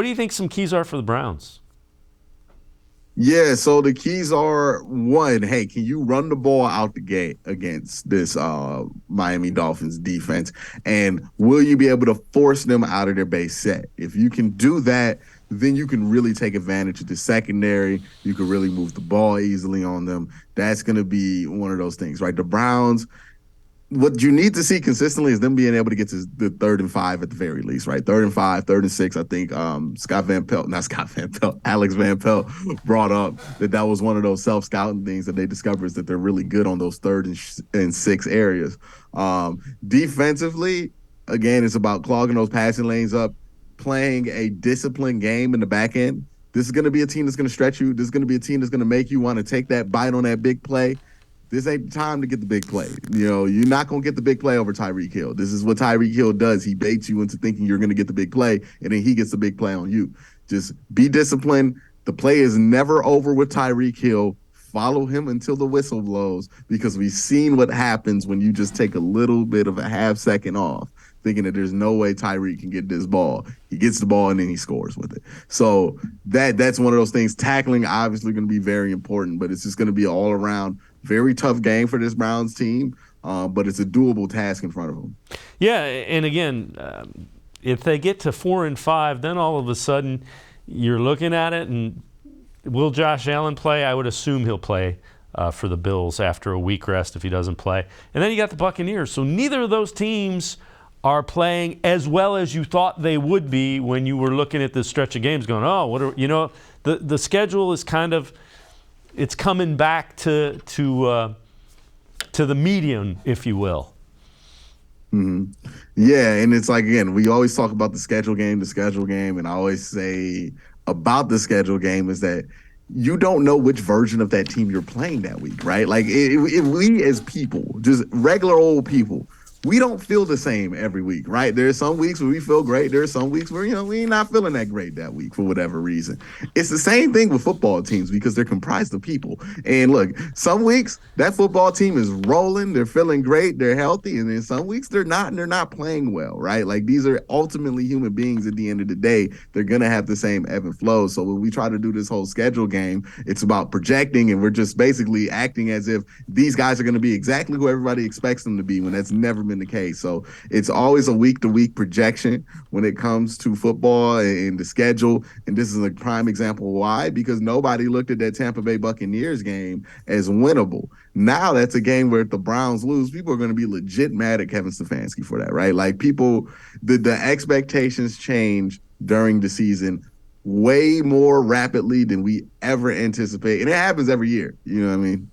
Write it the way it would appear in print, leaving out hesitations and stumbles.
What do you think some keys are for the Browns? Yeah, so the keys are one, hey, can you run the ball out the gate against this Miami Dolphins defense? And will you be able to force them out of their base set? If you can do that, then you can really take advantage of the secondary. You can really move the ball easily on them. That's going to be one of those things, right? The Browns, what you need to see consistently is them being able to get to the 3rd and 5 at the very least, right? 3rd and 5, 3rd and 6. I think Alex Van Pelt brought up that was one of those self scouting things that they discovered is that they're really good on those 3rd and 6 areas. Defensively, again, it's about clogging those passing lanes up, playing a disciplined game in the back end. This is going to be a team that's going to stretch you. This is going to be a team that's going to make you want to take that bite on that big play. This ain't the time to get the big play. You're not going to get the big play over Tyreek Hill. This is what Tyreek Hill does. He baits you into thinking you're going to get the big play, and then he gets the big play on you. Just be disciplined. The play is never over with Tyreek Hill. Follow him until the whistle blows because we've seen what happens when you just take a little bit of a half second off, thinking that there's no way Tyreek can get this ball. He gets the ball and then he scores with it. So that's one of those things. Tackling obviously going to be very important, but it's just going to be all around very tough game for this Browns team. But it's a doable task in front of them. Yeah, and again, if they get to 4-5, then all of a sudden you're looking at it and will Josh Allen play? I would assume he'll play for the Bills after a week rest if he doesn't play. And then you got the Buccaneers. So neither of those teams are playing as well as you thought they would be when you were looking at this stretch of games going, the schedule is kind of, it's coming back to the median, if you will. Mm-hmm. Yeah, and it's like, again, we always talk about the schedule game, and I always say about the schedule game is that you don't know which version of that team you're playing that week, right? Like, if we as people, just regular old people, we don't feel the same every week, right? There's some weeks where we feel great. There's some weeks where, we're not feeling that great that week for whatever reason. It's the same thing with football teams because they're comprised of people. And look, some weeks that football team is rolling. They're feeling great. They're healthy. And then some weeks they're not, and they're not playing well, right? Like these are ultimately human beings at the end of the day. They're going to have the same ebb and flow. So when we try to do this whole schedule game, it's about projecting and we're just basically acting as if these guys are going to be exactly who everybody expects them to be when that's never been the case. So it's always a week-to-week projection when it comes to football and the schedule. And this is a prime example why, because nobody looked at that Tampa Bay Buccaneers game as winnable. Now that's a game where if the Browns lose, people are going to be legit mad at Kevin Stefanski for that, right? Like people, the expectations change during the season way more rapidly than we ever anticipate. And it happens every year. You know what I mean?